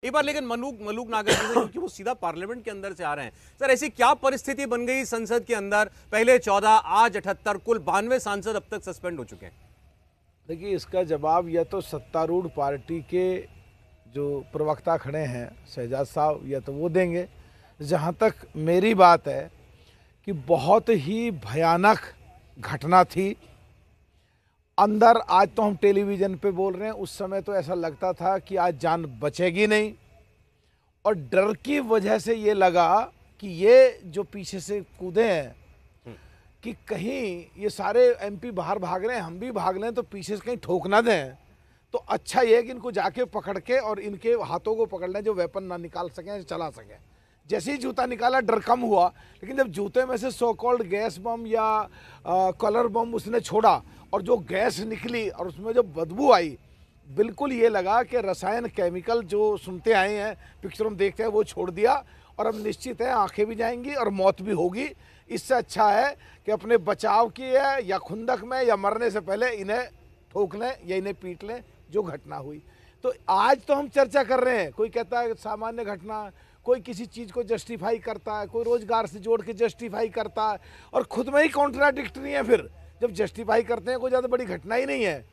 एक बार लेकिन मलूक मलूक नागर जी से, क्योंकि वो सीधा पार्लियामेंट के अंदर से आ रहे हैं। सर, ऐसी क्या परिस्थिति बन गई संसद के अंदर? पहले 14, आज 78, कुल 92 सांसद अब तक सस्पेंड हो चुके हैं। देखिए, इसका जवाब या तो सत्तारूढ़ पार्टी के जो प्रवक्ता खड़े हैं शहजाद साहब, या तो वो देंगे। जहाँ तक मेरी बात है कि बहुत ही भयानक घटना थी अंदर। आज तो हम टेलीविज़न पे बोल रहे हैं, उस समय तो ऐसा लगता था कि आज जान बचेगी नहीं, और डर की वजह से ये लगा कि ये जो पीछे से कूदे हैं कि कहीं ये सारे एमपी बाहर भाग रहे हैं, हम भी भाग लें तो पीछे से कहीं ठोक ना दें। तो अच्छा ये है कि इनको जाके पकड़ के और इनके हाथों को पकड़ लें, जो वेपन ना निकाल सकें, चला सकें। जैसे ही जूता निकाला डर कम हुआ, लेकिन जब जूते में से सो कॉल्ड गैस बम या कलर बम उसने छोड़ा और जो गैस निकली और उसमें जो बदबू आई, बिल्कुल ये लगा कि रसायन केमिकल जो सुनते आए हैं, पिक्चरों में देखते हैं, वो छोड़ दिया। और अब निश्चित है आंखें भी जाएंगी और मौत भी होगी। इससे अच्छा है कि अपने बचाव की है या खुंदक में या मरने से पहले इन्हें ठोक लें या इन्हें पीट लें, जो घटना हुई। तो आज तो हम चर्चा कर रहे हैं, कोई कहता है सामान्य घटना, कोई किसी चीज़ को जस्टिफाई करता है, कोई रोजगार से जोड़ के जस्टिफाई करता है, और खुद में ही कॉन्ट्राडिक्टरी है। फिर जब जस्टिफाई करते हैं कोई ज़्यादा बड़ी घटना ही नहीं है,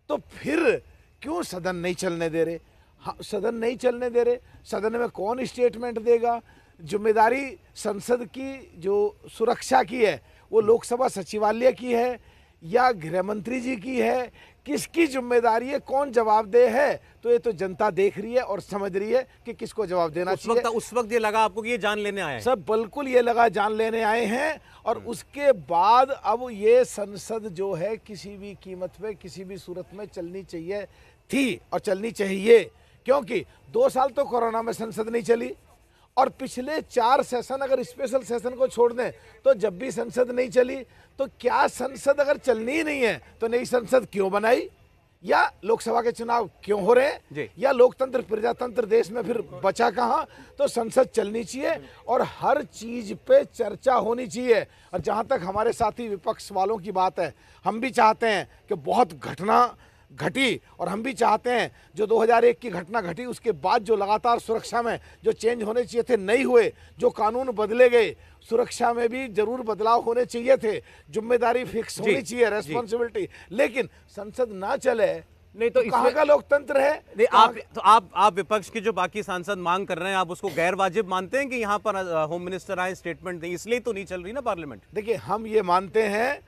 तो फिर क्यों सदन नहीं चलने दे रहे? हाँ, सदन नहीं चलने दे रहे, सदन में कौन स्टेटमेंट देगा? जिम्मेदारी संसद की जो सुरक्षा की है वो लोकसभा सचिवालय की है या गृह मंत्री जी की है? किसकी जिम्मेदारी है? कौन जवाबदेह है? तो ये तो जनता देख रही है और समझ रही है कि किसको जवाब देना चाहिए। उस वक्त ये लगा आपको कि ये जान लेने आए हैं? सब बिल्कुल ये लगा जान लेने आए हैं। और उसके बाद अब ये संसद जो है किसी भी कीमत पे किसी भी सूरत में चलनी चाहिए थी और चलनी चाहिए, क्योंकि 2 साल तो कोरोना में संसद नहीं चली, और पिछले 4 सेशन अगर स्पेशल सेशन को छोड़ दें तो जब भी संसद नहीं चली, तो क्या संसद अगर चलनी ही नहीं है तो नई संसद क्यों बनाई? या लोकसभा के चुनाव क्यों हो रहे हैं? या लोकतंत्र प्रजातंत्र देश में फिर बचा कहाँ? तो संसद चलनी चाहिए और हर चीज पे चर्चा होनी चाहिए। और जहाँ तक हमारे साथी विपक्ष वालों की बात है, हम भी चाहते हैं कि बहुत घटना घटी, और हम भी चाहते हैं जो 2001 की घटना घटी उसके बाद जो लगातार सुरक्षा में जो चेंज होने चाहिए थे नहीं हुए, जो कानून बदले गए, सुरक्षा में भी जरूर बदलाव होने चाहिए थे, जिम्मेदारी फिक्स होनी चाहिए, रेस्पॉन्सिबिलिटी। लेकिन संसद ना चले नहीं तो कहाँ का लोकतंत्र है? नहीं, आप विपक्ष के जो बाकी सांसद मांग कर रहे हैं, आप उसको गैर वाजिब मानते हैं कि यहाँ पर होम मिनिस्टर आए, स्टेटमेंट दें, इसलिए तो नहीं चल रही ना पार्लियामेंट? देखिए, हम ये मानते हैं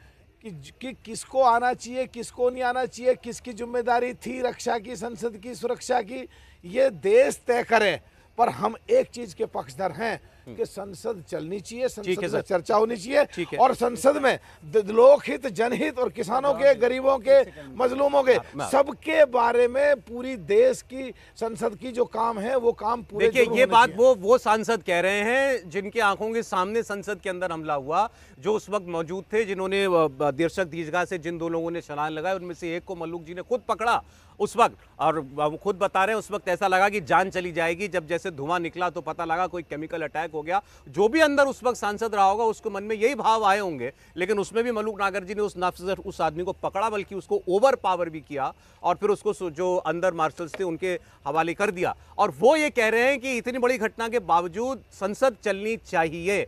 कि किसको आना चाहिए, किसको नहीं आना चाहिए, किसकी जिम्मेदारी थी रक्षा की, संसद की सुरक्षा की, ये देश तय करे। पर हम एक चीज के पक्षधर हैं कि संसद चलनी चाहिए, संसद में चर्चा होनी चाहिए, और संसद में लोकहित, जनहित और किसानों के, गरीबों के, मजलूमों के, सबके बारे में पूरी देश की संसद की जो काम है वो काम पूरे। देखिए, ये बात वो सांसद कह रहे हैं जिनके आंखों के सामने संसद के अंदर हमला हुआ, जो उस वक्त मौजूद थे, जिन्होंने दर्शक दीर्घा से जिन 2 लोगों ने छलांग लगाई, उनमें से एक को मल्लूक जी ने खुद पकड़ा उस वक्त, और वो खुद बता रहे हैं उस वक्त ऐसा लगा कि जान चली जाएगी। जब जैसे धुआं निकला तो पता लगा कोई केमिकल अटैक हो गया। जो भी अंदर उस वक्त सांसद रहा होगा उसको मन में यही भाव आए होंगे, लेकिन उसमें भी मलूक नागर जी ने उस आदमी को पकड़ा, बल्कि उसको ओवर पावर भी किया, और फिर उसको जो अंदर मार्शल्स थे उनके हवाले कर दिया। और वो ये कह रहे हैं कि इतनी बड़ी घटना के बावजूद संसद चलनी चाहिए।